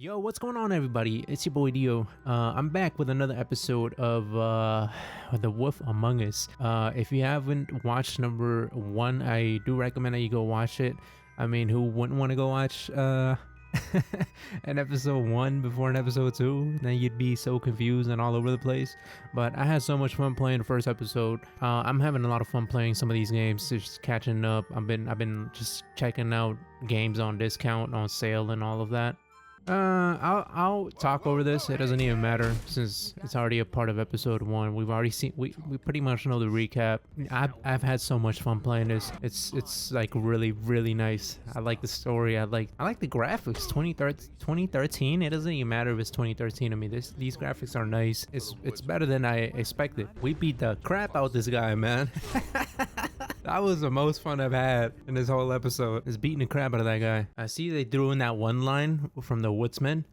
Yo, what's going on, everybody? It's your boy Dio. I'm back with another episode of The Wolf Among Us. If you haven't watched number 1, I do recommend that you go watch it. I mean, who wouldn't want to go watch an episode 1 before an episode 2? Then you'd be so confused and all over the place. But I had so much fun playing the first episode. I'm having a lot of fun playing some of these games, just catching up. I've been just checking out games on discount, on sale, and all of that. I'll talk over this. It doesn't even matter since it's already a part of episode 1. We've already seen. We pretty much know the recap. I've had so much fun playing this. It's like really nice. I like the story. I like the graphics. 2013. It doesn't even matter if it's 2013. I mean, these graphics are nice. It's better than I expected. We beat the crap out this guy, man. That was the most fun I've had in this whole episode, is beating the crap out of that guy. I see they threw in that one line from the woodsman,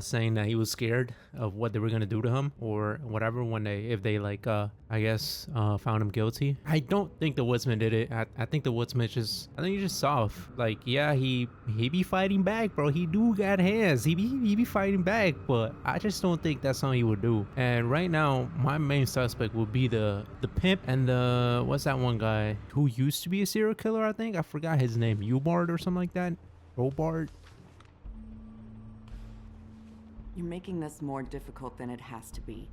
saying that he was scared of what they were gonna do to him or whatever if they I guess found him guilty. I don't think the woodsman did it. I think the woodsman he's just soft. Like, yeah, he be fighting back, bro. He do got hands. He be fighting back, but I just don't think that's something he would do. And right now, my main suspect would be the pimp and the what's that one guy who used to be a serial killer? I think I forgot his name. Ubard or something like that. Robart. You're making this more difficult than it has to be.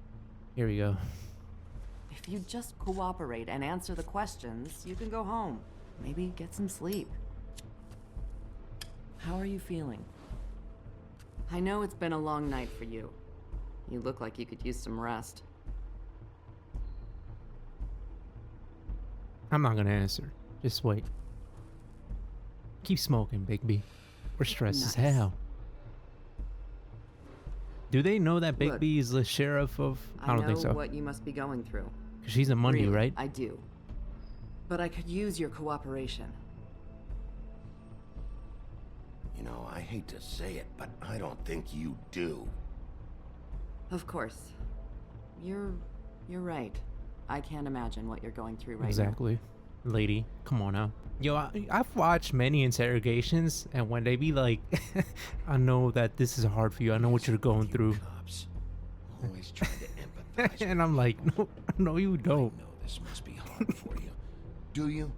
Here we go. If you just cooperate and answer the questions, you can go home. Maybe get some sleep. How are you feeling? I know it's been a long night for you. You look like you could use some rest. I'm not gonna answer. Just wait. Keep smoking, Bigby. We're stressed as hell. Do they know that Bigby is the sheriff of... I don't think so. I know what you must be going through. Because she's a Monday, really, right? I do. But I could use your cooperation. You know, I hate to say it, but I don't think you do. Of course. You're right. I can't imagine what you're going through right now. Exactly. Lady, come on now. Yo, I've watched many interrogations, and when they be like, I know that this is hard for you. I know what you're going through. Cops always try to empathize. And I'm like, no, you don't. I know this must be hard for you. Do you?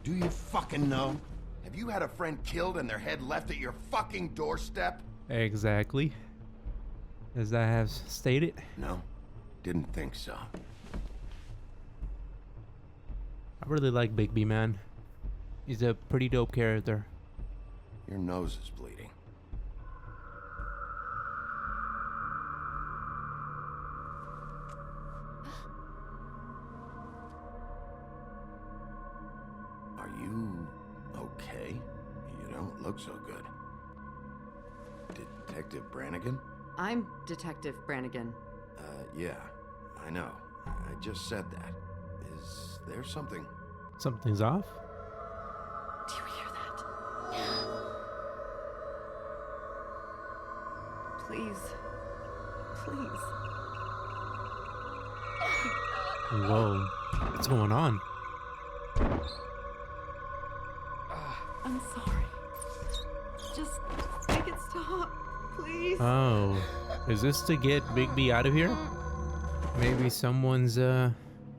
Do you fucking know? Have you had a friend killed and their head left at your fucking doorstep? Exactly. As I have stated. No, didn't think so. I really like Bigby, man. He's a pretty dope character. Your nose is bleeding. Are you okay? You don't look so good. Detective Brannigan? I'm Detective Brannigan. Yeah, I know. I just said that. Is there something? Something's off? Do you hear that? Please. Please. Whoa. What's going on? I'm sorry. Just make it stop, please. Oh. Is this to get Bigby out of here? Maybe someone's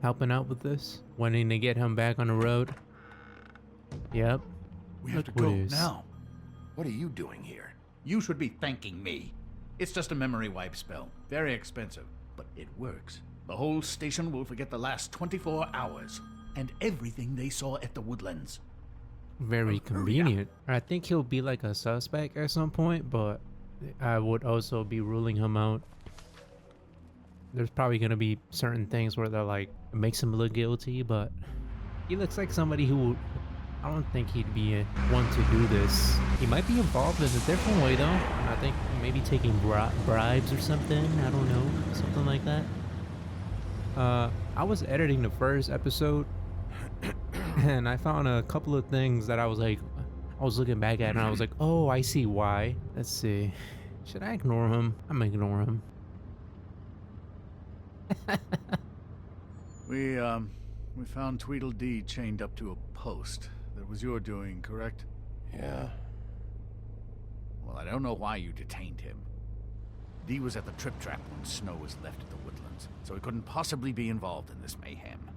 helping out with this? Wanting to get him back on the road? Yep. We have to Look go what it is. now. What are you doing here? You should be thanking me. It's just a memory wipe spell. Very expensive, but it works. The whole station will forget the last 24 hours and everything they saw at the Woodlands. Very convenient. I think he'll be like a suspect at some point, but I would also be ruling him out. There's probably gonna be certain things where they're like, it makes him look guilty, but he looks like somebody who, I don't think he'd be one to do this. He might be involved in a different way though. I think maybe taking bribes or something. I don't know, something like that. I was editing the first episode and I found a couple of things that I was looking back at and I was like, oh, I see why. Let's see. Should I ignore him? I'm gonna ignore him. We found Tweedledee chained up to a post. That was your doing, correct? Yeah. Well, I don't know why you detained him. Dee was at the trip trap when Snow was left at the woodlands, so he couldn't possibly be involved in this mayhem.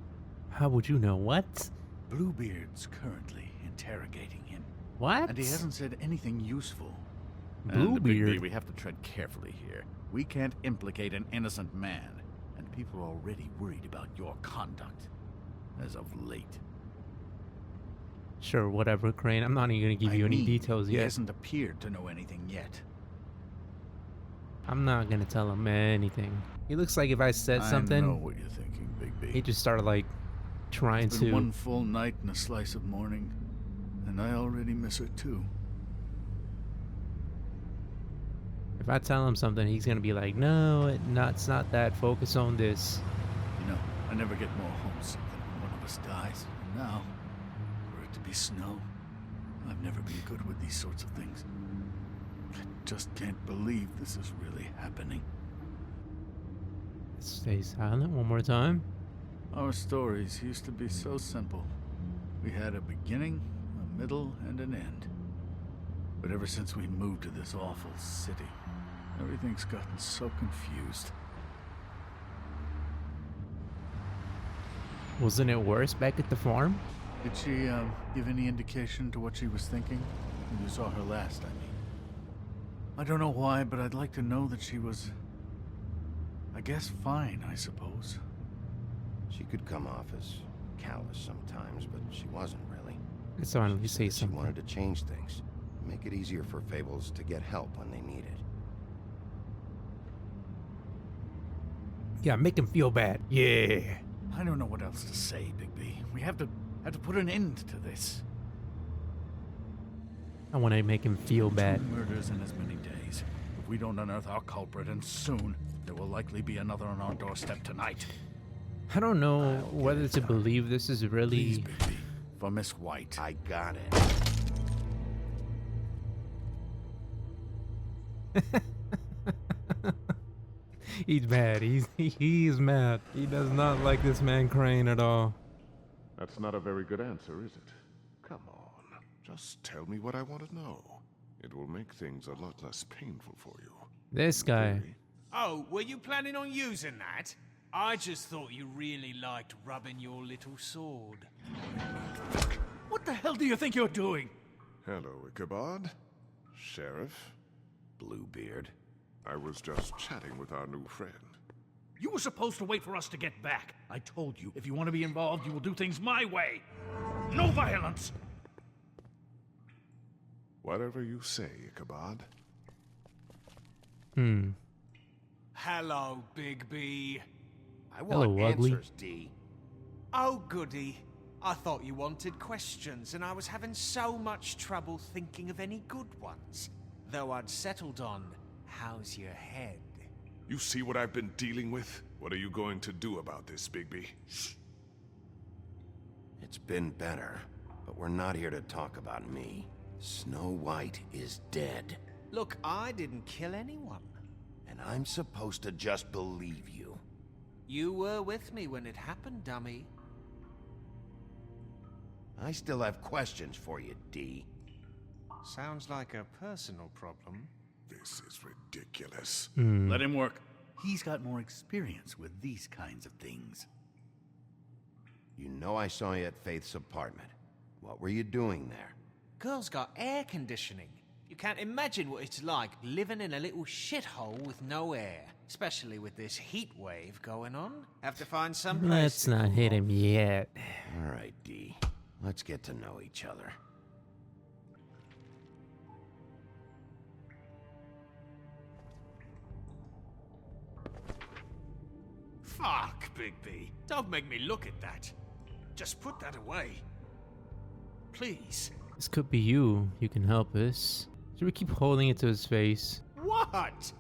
How would you know? What? Bluebeard's currently interrogating him. What? And he hasn't said anything useful. Bluebeard? And, we have to tread carefully here. We can't implicate an innocent man, and people are already worried about your conduct. As of late. Sure, whatever, Crane. I'm not even gonna give you any details He yet. hasn't appeared to know anything yet. I'm not gonna tell him anything. He looks like if I said something, I know what you're thinking, Big B. he just started like trying It's been to. one full night and a slice of morning, and I already miss her too. If I tell him something, he's gonna be like, "No, it's not that. Focus on this." You know, I never get more homesick than when one of us dies. And now, for it to be Snow, I've never been good with these sorts of things. I just can't believe this is really happening. Stay silent one more time. Our stories used to be so simple. We had a beginning, a middle, and an end. But ever since we moved to this awful city, everything's gotten so confused. Wasn't it worse back at the farm? Did she give any indication to what she was thinking when you saw her last, I mean? I don't know why, but I'd like to know that she was, I guess, fine, I suppose. She could come off as callous sometimes, but she wasn't really. It's on. You say She something. wanted to change things. Make it easier for Fables to get help when they need it. Yeah, make him feel bad. Yeah. I don't know what else to say, Big B. We have to put an end to this. I want to make him feel bad. 2 murders in as many days. If we don't unearth our culprit, and soon, there will likely be another on our doorstep tonight. I don't know whether to believe this is Please, really. Big B, for Miss White. I got it. He's mad. He's mad. He does not like this man Crane at all. That's not a very good answer, is it? Come on, just tell me what I want to know. It will make things a lot less painful for you. This guy. Oh, were you planning on using that? I just thought you really liked rubbing your little sword. What the hell do you think you're doing? Hello, Ichabod. Sheriff. Bluebeard. I was just chatting with our new friend. You were supposed to wait for us to get back. I told you, if you want to be involved, you will do things my way. No violence! Whatever you say, Ichabod. Hello, Big B. I want Hello, ugly. answers, D. Oh, goody. I thought you wanted questions, and I was having so much trouble thinking of any good ones. Though I'd settled on, how's your head? You see what I've been dealing with? What are you going to do about this, Bigby? It's been better, but we're not here to talk about me. Snow White is dead, Look, I didn't kill anyone. and I'm supposed to just believe you. You were with me when it happened, dummy. I still have questions for you, D. Sounds like a personal problem. This is ridiculous. Let him work. He's got more experience with these kinds of things. You know I saw you at Faith's apartment. What were you doing there? Girl's got air conditioning. You can't imagine what it's like living in a little shithole with no air. Especially with this heat wave going on. Have to find some place. Let's not hit him yet. All right, D. Let's get to know each other. Fuck, Bigby. Don't make me look at that. Just put that away. Please. This could be you. You can help us. Should we keep holding it to his face? What?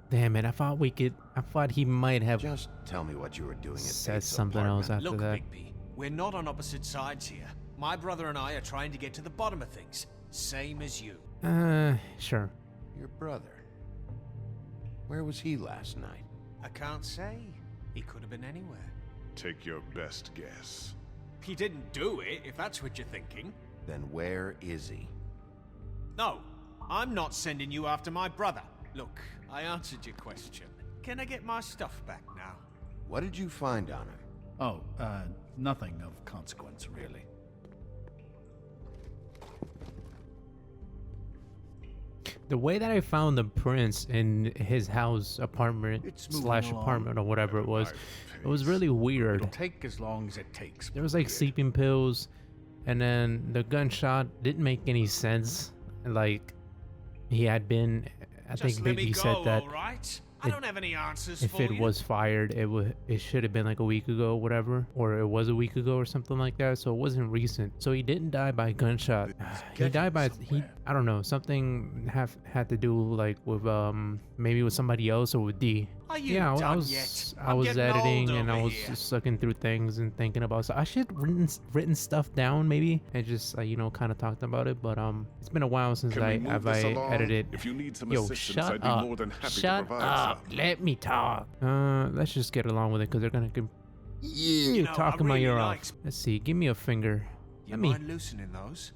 Damn it! I thought he might have Just tell me what you were doing at said Faith's something else apartment. after Look, that. Bigby. We're not on opposite sides here. My brother and I are trying to get to the bottom of things. Same as you. Sure. Your brother. Where was he last night? I can't say. He could have been anywhere. Take your best guess. He didn't do it, if that's what you're thinking. Then where is he? No, I'm not sending you after my brother. Look, I answered your question. Can I get my stuff back now? What did you find on him? Oh, nothing of consequence, really. The way that I found the prince in his house, apartment It's moving slash along apartment or whatever it was really It'll weird. take as long as it takes. There was like sleeping pills, and then the gunshot didn't make any sense. Like he had been, I Just think let me Bigby go, said that all right? I don't have any answers if for it you. was fired, it should have been like a week ago, whatever, or it was a week ago or something like that. So it wasn't recent. So he didn't die by gunshot. He died by I don't know, something had to do like with maybe with somebody else or with D. Are you Yeah, I done was yet? I I'm was getting editing old and I over was here. just looking through things and thinking about. So I should written stuff down maybe and just you know, kind of talked about it. But it's been a while since Can we move I've this along? edited. If you need some Yo, assistance, shut I'd be up! more than happy Shut to provide up! some. Let me talk. Let's just get along with it because they're gonna You know, talking I my really ear like off. Let's see. Give me a finger. You Let me. mind loosening those?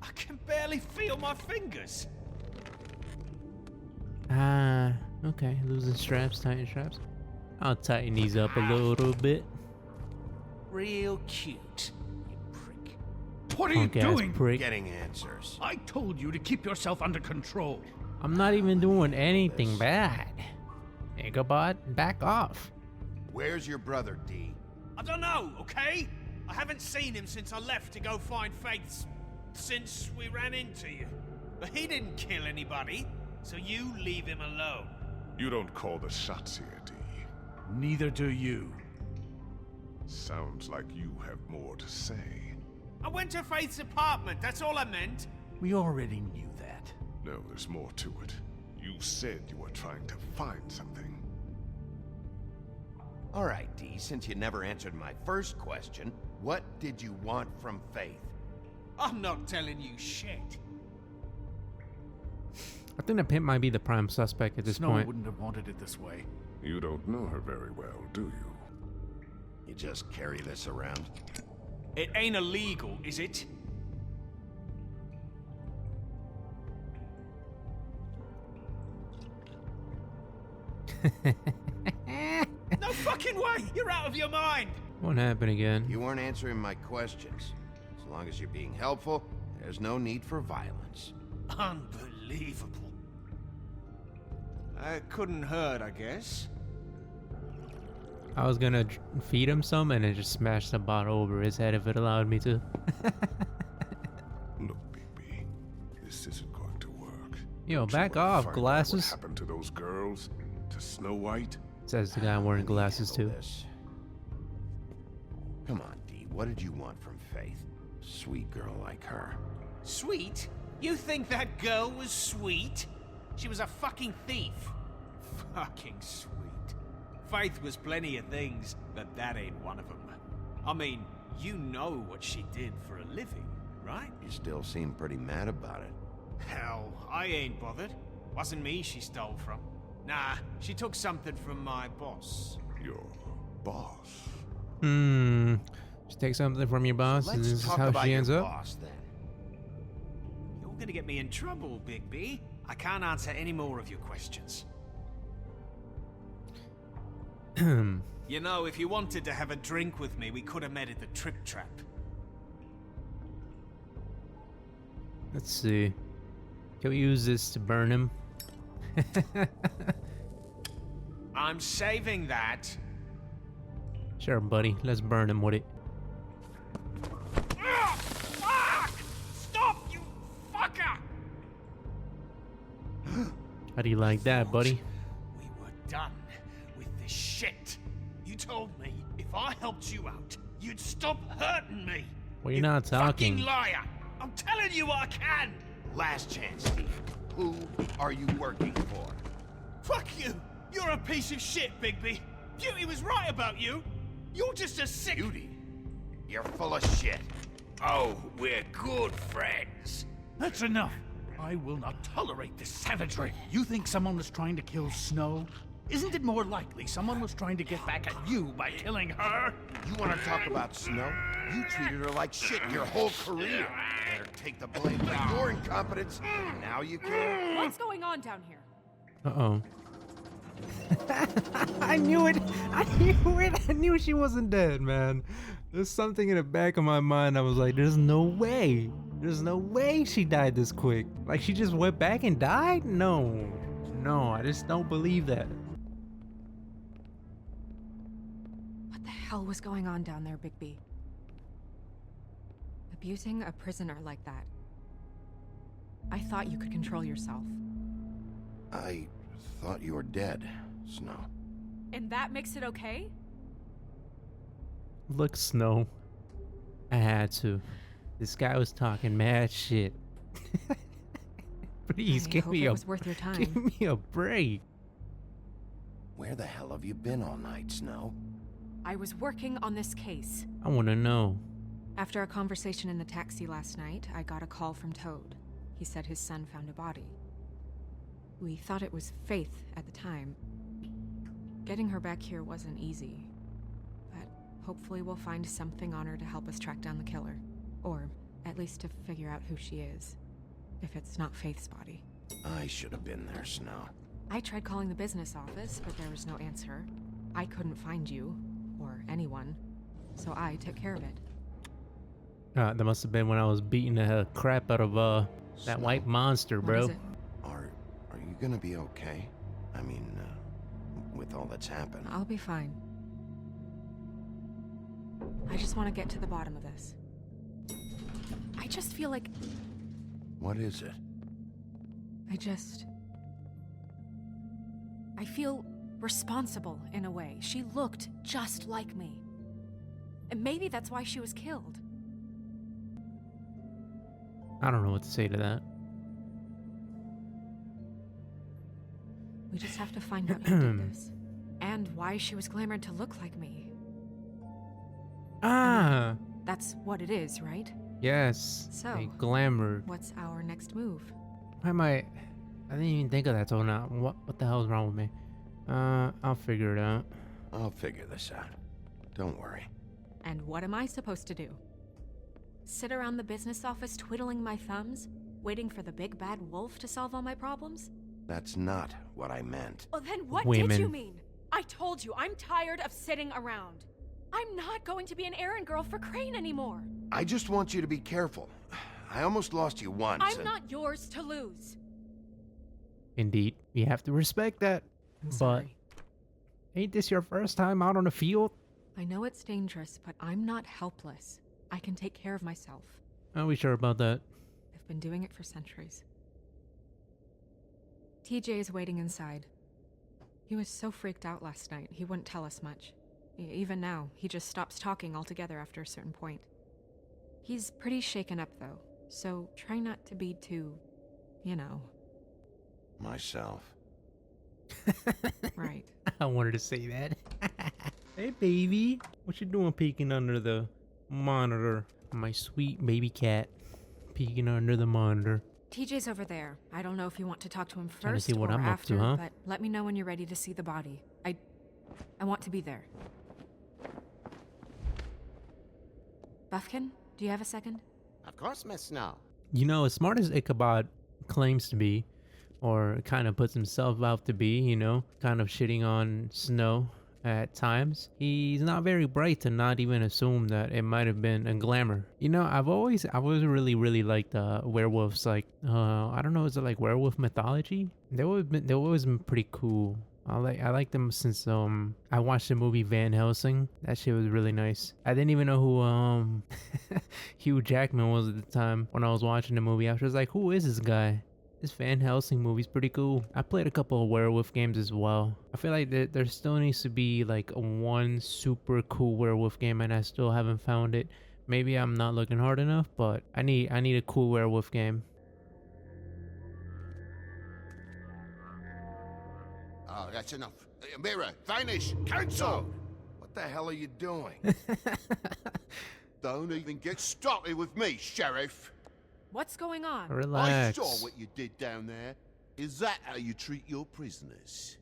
I can barely feel my fingers. Okay. Losing straps, tighten straps. I'll tighten these up a little bit. Real cute, you prick. What are you Punk ass doing? prick. Getting answers. I told you to keep yourself under control. I'm not even doing anything bad. Ichabod, back off. Where's your brother, D? I don't know, okay? I haven't seen him since I left to go find Faith's... since we ran into you. But he didn't kill anybody, so you leave him alone. You don't call the shots here, D. Neither do you. Sounds like you have more to say. I went to Faith's apartment, that's all I meant. We already knew that. No, there's more to it. You said you were trying to find something. All right, D, since you never answered my first question, what did you want from Faith? I'm not telling you shit. I think the pimp might be the prime suspect at this Snow point. wouldn't have wanted it this way. You don't know her very well, do you? You just carry this around? It ain't illegal, is it? No fucking way! You're out of your mind! Won't happen again. You weren't answering my questions. As long as you're being helpful, there's no need for violence. Unbelievable. It couldn't hurt, I guess. I was gonna feed him some and then just smash the bottle over his head if it allowed me to. Look, Bigby, this isn't going to work. Yo, Don't you back wanna off, find out glasses. What happened to those girls? To Snow White? Says the guy wearing glasses too. This. Come on, D, what did you want from Faith? Sweet girl like her. Sweet? You think that girl was sweet? She was a fucking thief. Fucking sweet. Faith was plenty of things, but that ain't one of them. I mean, you know what she did for a living, right? You still seem pretty mad about it. Hell, I ain't bothered. Wasn't me she stole from. Nah, she took something from my boss. Your boss? Just take something from your boss and Let's this is talk how about she your ends up. boss, then. You're gonna get me in trouble, Bigby. I can't answer any more of your questions. You know, if you wanted to have a drink with me, we could have met at the Trip Trap. Let's see. Can we use this to burn him? I'm saving that. Sure, buddy. Let's burn him with it. Ah, fuck! Stop, you fucker! How do you like that, buddy? We were done with this shit. You told me if I helped you out, you'd stop hurting me. Well, you're not talking. Fucking liar! I'm telling you what I can. Last chance, Steve. Who are you working for? Fuck you! You're a piece of shit, Bigby. Beauty was right about you. You're just a sick... Beauty. You're full of shit. Oh, we're good friends. That's enough. I will not tolerate this savagery. You think someone was trying to kill Snow? Isn't it more likely someone was trying to get back at you by killing her? You want to talk about Snow? You treated her like shit your whole career. Let her take the blame for your incompetence. Now you care? What's going on down here? Uh-oh. I knew it. I knew it. I knew she wasn't dead, man. There's something in the back of my mind. I was like, there's no way. There's no way she died this quick. Like, she just went back and died? No. No, I just don't believe that. What the hell was going on down there, Bigby? Abusing a prisoner like that. I thought you could control yourself. I thought you were dead, Snow. And that makes it okay? Look, Snow. I had to. This guy was talking mad shit. Please, I give hope me it a was worth your time. Give me a break. Where the hell have you been all night, Snow? I was working on this case. I want to know. After a conversation in the taxi last night, I got a call from Toad. He said his son found a body. We thought it was Faith at the time. Getting her back here wasn't easy. But hopefully we'll find something on her to help us track down the killer. Or at least to figure out who she is. If it's not Faith's body. I should have been there, Snow. I tried calling the business office, but there was no answer. I couldn't find you, or anyone, so I took care of it. That must have been when I was beating the crap out of that Snow. white monster, What bro. is it? Are you gonna be okay? I mean, with all that's happened. I'll be fine. I just want to get to the bottom of this. I just feel like What is it? I feel responsible in a way. She looked just like me. And maybe that's why she was killed. I don't know what to say to that. We just have to find out who did this. And why she was glamored to look like me. Ah, That's what it is, right? yes. So, a glamour. What's our next move? Why am I didn't even think of that till now. What the hell is wrong with me? I'll figure it out. I'll figure this out. Don't worry. And what am I supposed to do? Sit around the business office twiddling my thumbs, waiting for the big bad wolf to solve all my problems? That's not what I meant. Well, then what Women. did you mean? I told you, I'm tired of sitting around. I'm not going to be an errand girl for Crane anymore. I just want you to be careful. I almost lost you once. I'm and- not yours to lose. Indeed, you have to respect that. I'm But sorry. ain't this your first time out on the field? I know it's dangerous, but I'm not helpless. I can take care of myself. Are we sure about that? I've been doing it for centuries. TJ is waiting inside. He was so freaked out last night, he wouldn't tell us much. Even now, he just stops talking altogether after a certain point. He's pretty shaken up, though, so try not to be too, you know, Myself. right. I wanted to say that. Hey, baby. What you doing peeking under the monitor? My sweet baby cat peeking under the monitor. TJ's over there. I don't know if you want to talk to him Trying to first see what or I'm up after, to, huh? but let me know when you're ready to see the body. I want to be there. Buffkin, do you have a second? Of course, Miss Snow. You know, as smart as Ichabod claims to be, or kind of puts himself out to be, you know, kind of shitting on Snow at times, he's not very bright to not even assume that it might have been a glamour. You know, I've always really liked werewolves. Like, I don't know, is it like werewolf mythology? They've always been pretty cool. I like them since I watched the movie Van Helsing. That shit was really nice. I didn't even know who Hugh Jackman was at the time when I was watching the movie. I was like, who is this guy? This Van Helsing movie's pretty cool. I played a couple of werewolf games as well. I feel like there still needs to be like one super cool werewolf game, and I still haven't found it. Maybe I'm not looking hard enough, but I need a cool werewolf game. Oh, that's enough. Mirror, vanish, cancel! What the hell are you doing? Don't even get started with me, Sheriff. What's going on? Relax. I saw what you did down there. Is that how you treat your prisoners?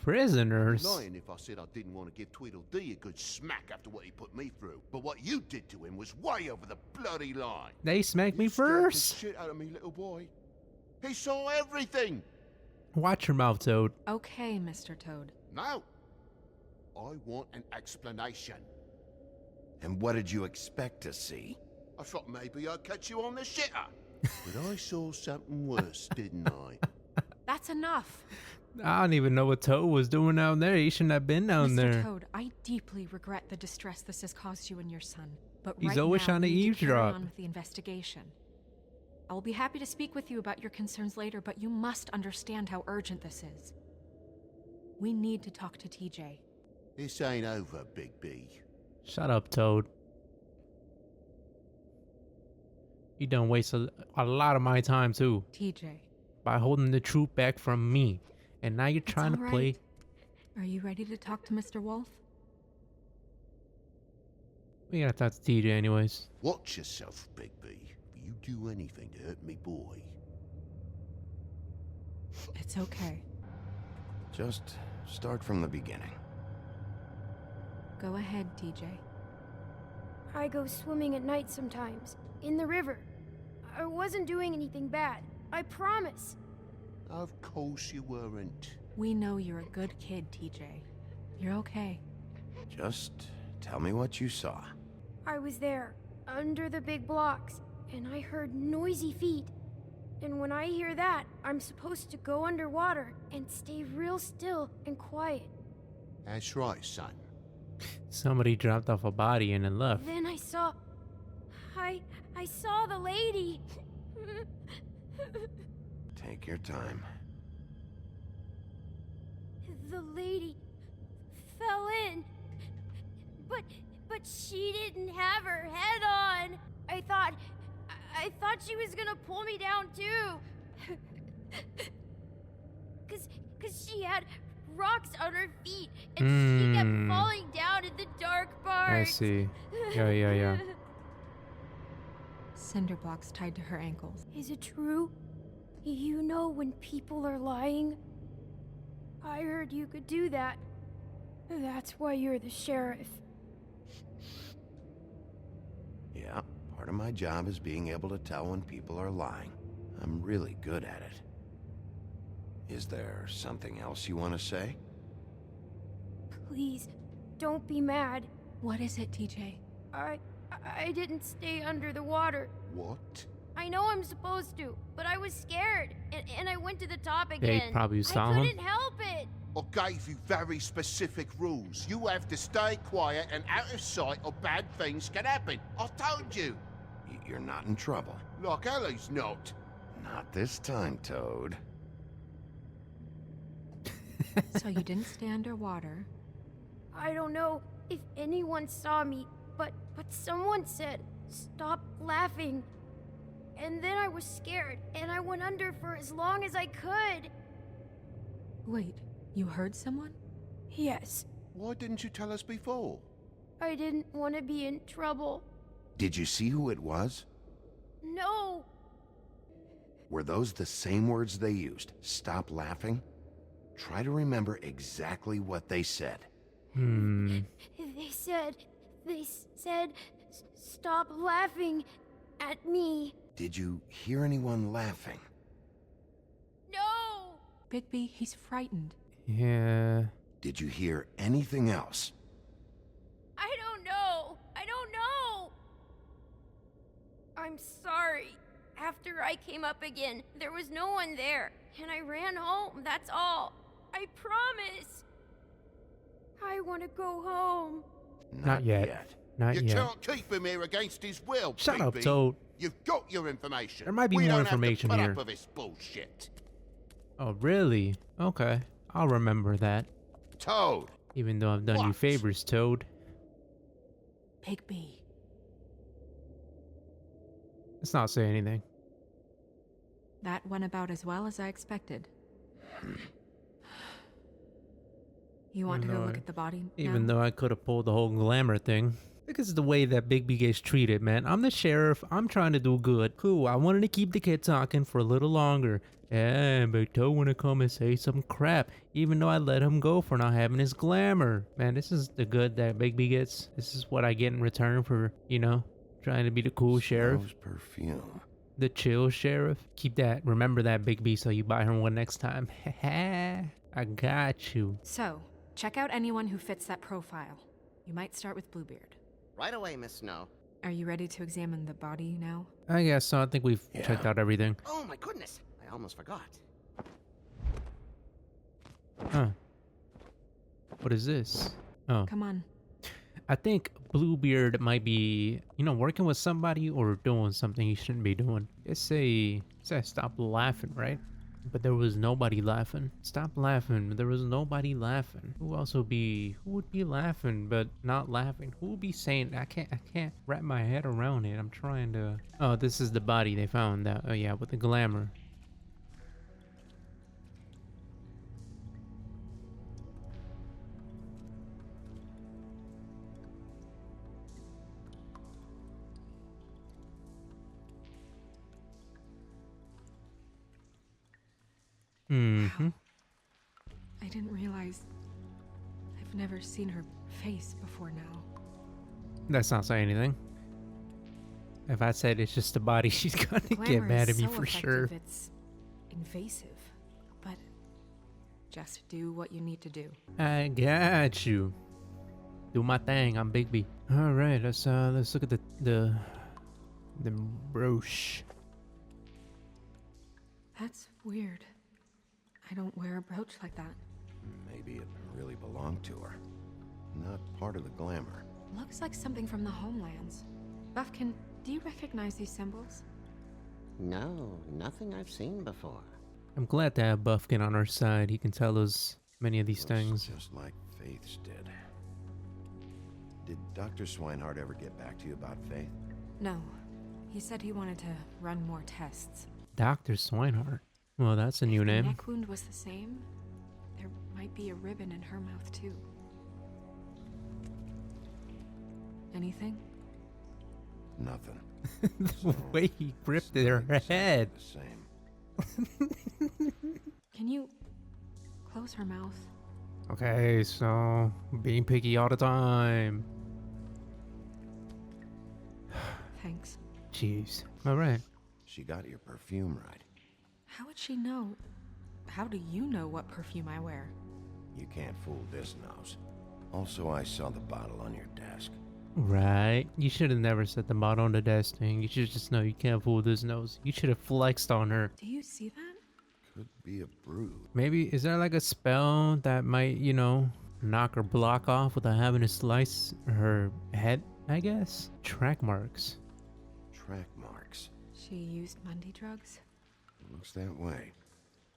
Prisoners? Lying if I said I didn't want to give Tweedledee a good smack after what he put me through. But what you did to him was way over the bloody line. They smacked me You scared the first. shit out of me, little boy. He saw everything. Watch your mouth, Toad. Okay, Mr. Toad. Now, I want an explanation. And what did you expect to see? I thought maybe I'd catch you on the shitter. But I saw something worse, didn't I? That's enough. I don't even know what Toad was doing down there. He shouldn't have been down Mr. there. Toad, I deeply regret the distress this has caused you and your son. But He's right always now, trying to we need carry eavesdrop. on with the investigation. I will be happy to speak with you about your concerns later, but you must understand how urgent this is. We need to talk to TJ. This ain't over, Big B. Shut up, Toad. You done wasted a lot of my time, too, TJ. by holding the truth back from me. And now you're It's trying to all play... right. Are you ready to talk to Mr. Wolf? We gotta talk to TJ anyways. Watch yourself, Big B. If you do anything to hurt me boy. It's okay. Just start from the beginning. Go ahead, TJ. I go swimming at night sometimes, in the river. I wasn't doing anything bad. I promise. Of course you weren't. We know you're a good kid, TJ. You're okay. Just tell me what you saw. I was there, under the big blocks, and I heard noisy feet. And when I hear that, I'm supposed to go underwater and stay real still and quiet. That's right, son. Somebody dropped off a body and then left. Then I saw... I saw the lady. Take your time. The lady fell in. But she didn't have her head on. I thought she was gonna pull me down too. Cause she had rocks on her feet and she kept falling down in the dark parts. I see. Yeah. Cinder blocks tied to her ankles. Is it true? You know when people are lying? I heard you could do that. That's why you're the sheriff. Yeah, part of my job is being able to tell when people are lying. I'm really good at it. Is there something else you want to say? Please, don't be mad. What is it, TJ? I didn't stay under the water. What? I know I'm supposed to, but I was scared, and I went to the top again. They probably saw I him. couldn't help it. I gave you very specific rules. You have to stay quiet and out of sight or bad things can happen. I told you. You're not in trouble. Like Ellie's not. Not this time, Toad. So you didn't stay underwater. I don't know if anyone saw me, but someone said, "Stop laughing." And then I was scared, and I went under for as long as I could. Wait, you heard someone? Yes, Why didn't you tell us before? I didn't want to be in trouble. Did you see who it was? No, Were those the same words they used? Stop laughing? Try to remember exactly what they said. they said, "Stop laughing at me." Did you hear anyone laughing? No! Bigby, he's frightened. Yeah. Did you hear anything else? I don't know. I'm sorry. After I came up again, there was no one there, and I ran home, that's all. I promise. I want to go home. Not yet. Not You yet. can't keep him here against his will, Shut up, Bigby. Toad. You've got your information. There might be we more don't information have to put here. up with this bullshit. Oh, really? Okay. I'll remember that. Toad. Even though I've done you What? favors, Toad. Bigby. Let's not say anything. That went about as well as I expected. You want to go look at the body Even now? though I could have pulled the whole glamour thing. Look at the way that Bigby gets treated, man. I'm the sheriff. I'm trying to do good. Cool. I wanted to keep the kid talking for a little longer. Yeah, but Toe wanna come and say some crap, even though I let him go for not having his glamour. Man, this is the good that Bigby gets. This is what I get in return for, you know, trying to be the cool sheriff. Smells perfume. The chill sheriff. Keep that. Remember that, Bigby, so you buy her one next time. I got you. So, check out anyone who fits that profile. You might start with Bluebeard. Right away, Miss Snow. Are you ready to examine the body now? I guess so. I think we've checked out everything. Oh my goodness, I almost forgot. Huh. What is this? Oh. Come on. I think Bluebeard might be, you know, working with somebody or doing something he shouldn't be doing. Just say stop laughing, right? But there was nobody laughing. Stop laughing. There was nobody laughing. Who would be laughing but not laughing? Who would be saying? I can't wrap my head around it. I'm trying to. Oh, this is the body they found. That. Oh yeah, with the glamour. Mm-hmm. I didn't realize I've never seen her face before now. That's not saying anything. If I said it's just a body, she's gonna get mad at me for sure. It's invasive, but just do what you need to do. I got you. Do my thing. I'm Bigby. All right, let's look at the brooch. That's weird. I don't wear a brooch like that. Maybe it really belonged to her. Not part of the glamour. Looks like something from the homelands. Buffkin, do you recognize these symbols? No, nothing I've seen before. I'm glad to have Buffkin on our side. He can tell us many of these things. Just like Faith's did. Did Dr. Swinehart ever get back to you about Faith? No. He said he wanted to run more tests. Dr. Swinehart. Well, that's a new If the name. neck wound was the same, there might be a ribbon in her mouth too. Anything? Nothing. The way he gripped her head. The same. Can you close her mouth? Okay, so being picky all the time. Thanks. Jeez. All right. She got your perfume right. How would she know? How do you know what perfume I wear? You can't fool this nose. Also, I saw the bottle on your desk. Right. You should have never set the bottle on the desk thing. You should just know you can't fool this nose. You should have flexed on her. Do you see that? Could be a brood. Maybe, is there like a spell that might, you know, knock her block off without having to slice her head, I guess? Track marks. Track marks. She used Mundy drugs? Looks that way.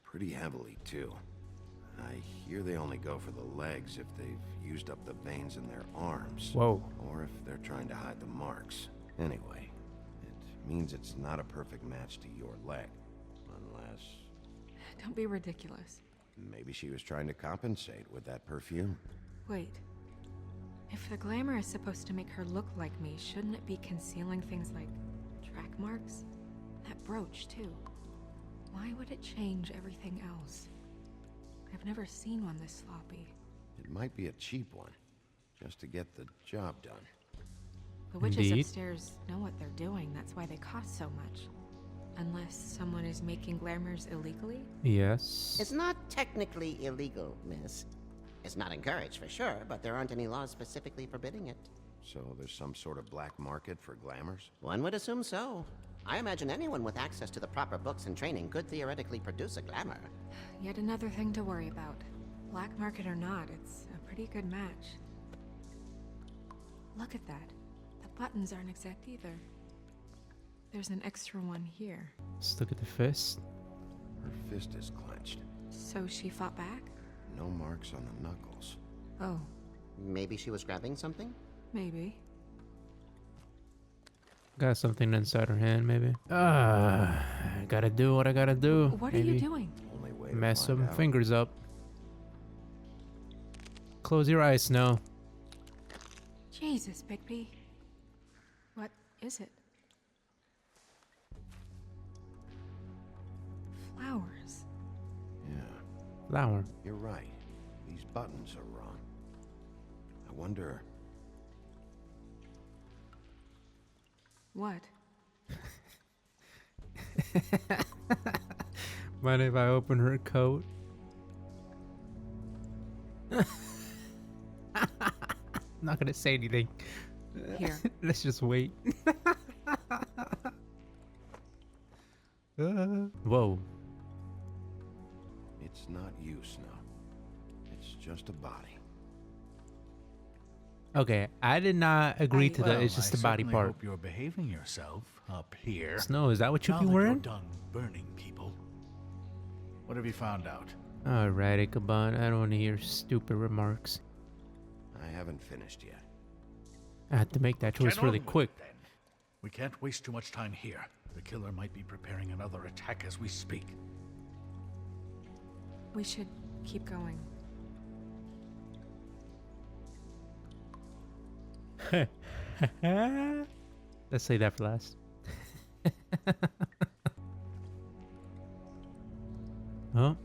Pretty heavily, too. I hear they only go for the legs if they've used up the veins in their arms. Whoa. Or if they're trying to hide the marks. Anyway, it means it's not a perfect match to your leg. Unless... Don't be ridiculous. maybe she was trying to compensate with that perfume. Wait. If the glamour is supposed to make her look like me, shouldn't it be concealing things like track marks? That brooch, too. Why would it change everything else? I've never seen one this sloppy. It might be a cheap one, just to get the job done. The witches Indeed. upstairs know what they're doing, that's why they cost so much. Unless someone is making glamours illegally? Yes. It's not technically illegal, miss. It's not encouraged for sure, but there aren't any laws specifically forbidding it. So there's some sort of black market for glamours? One would assume so. I imagine anyone with access to the proper books and training could theoretically produce a glamour. Yet another thing to worry about. Black market or not, it's a pretty good match. Look at that. The buttons aren't exact either. There's an extra one here. Let's look at the fist. Her fist is clenched. So she fought back? No marks on the knuckles. Oh, Maybe she was grabbing something? maybe. Got something inside her hand, maybe. Gotta do what I gotta do. What are maybe you doing? Only way to Mess find some out. fingers up. Close your eyes, Snow. Jesus, Bigby. is it? Flowers. Yeah, Flower. you're right. These buttons are wrong. I wonder... What? Mind if I open her coat? Not gonna say anything. Here. Let's just wait. Whoa. It's not you, Snow. It's just a body. Okay, I did not agree to that. It's Well, just I the body certainly part. hope you're behaving yourself up here. Snow, is that what you Now be that you're wearing? done burning people. What have you found out? Alright, Ichabod. I don't want to hear stupid remarks. I haven't finished yet. I had to make that choice Get really on with quick. it, then. We can't waste too much time here. The killer might be preparing another attack as we speak. We should keep going. Let's say that for last. Oh,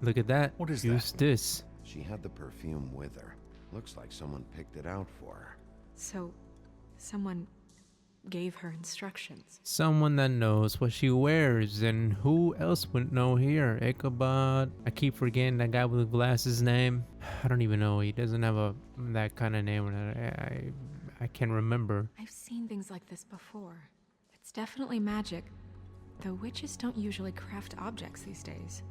look at that. What is Use that? this. She had the perfume with her. Looks like someone picked it out for her. So, someone gave her instructions. Someone that knows what she wears, and who else would know here? Ichabod. I keep forgetting that guy with the glasses' name. I don't even know. He doesn't have that kind of name. I can't remember. I've seen things like this before. It's definitely magic, though witches don't usually craft objects these days.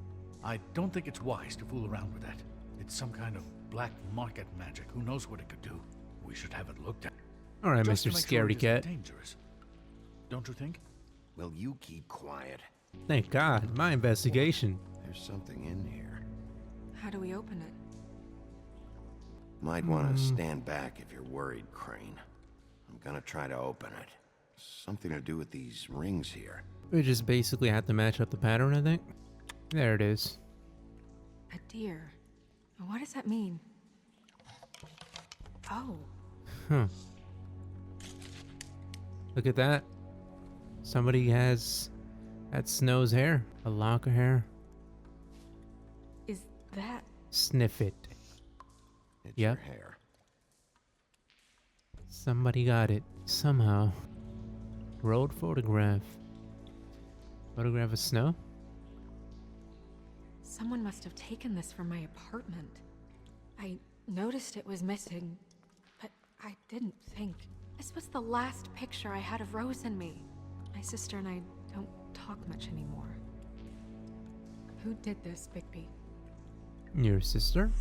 I don't think it's wise to fool around with that. It's some kind of black market magic. Who knows what it could do? We should have it looked at. All right, Just to Mr. make Scaredy sure it isn't Cat. dangerous. Don't you think? Will you keep quiet? Thank God. My investigation. There's something in here. How do we open it? Might want to stand back if you're worried, Crane. I'm gonna try to open it. Something to do with these rings here. We just basically have to match up the pattern, I think. There it is. A deer. What does that mean? Oh, Huh. Look at that. Somebody has that Snow's hair. A lock of hair. is that... Sniff it. It's Yep. your hair. Somebody got it. Somehow. Road photograph. Photograph of Snow? Someone must have taken this from my apartment. I noticed it was missing, but I didn't think. This was the last picture I had of Rose and me. My sister and I don't talk much anymore. Who did this, Bigby? Your sister?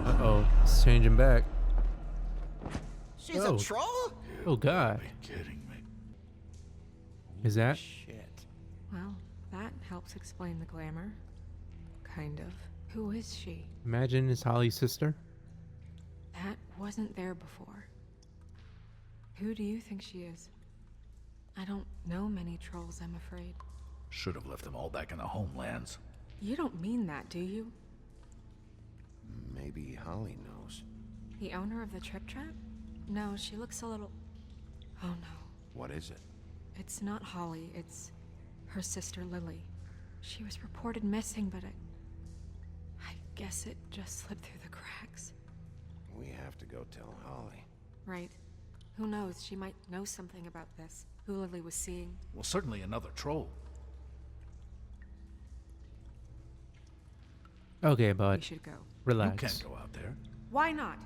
Uh-oh. It's changing back. She's Oh. a troll? Oh, God. Kidding me. Is that? Shit. Well, that helps explain the glamour. Kind of. Who is she? Imagine it's Holly's sister. That wasn't there before. Who do you think she is? I don't know many trolls, I'm afraid. Should have left them all back in the homelands. You don't mean that, do you? Maybe Holly knows. The owner of the Trip Trap? No, she looks a little... Oh no. What is it? It's not Holly, it's her sister Lily. She was reported missing, but I guess it just slipped through the cracks. We have to go tell Holly. Right. Who knows, she might know something about this. Who Lily was seeing. Well, certainly another troll. Okay, We bud. should go. Relax. You can't go out there. Why not?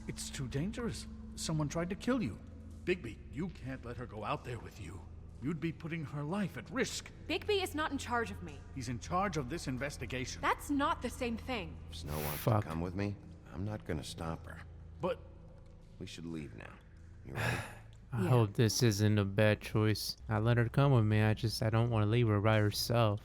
It's too dangerous. Someone tried to kill you. Bigby, you can't let her go out there with you. You'd be putting her life at risk. Bigby is not in charge of me. He's in charge of this investigation. That's not the same thing. If Snow wants Fuck. to come with me, I'm not gonna stop her. But We should leave now. You ready? I Yeah. hope this isn't a bad choice. I let her come with me. I don't want to leave her by herself.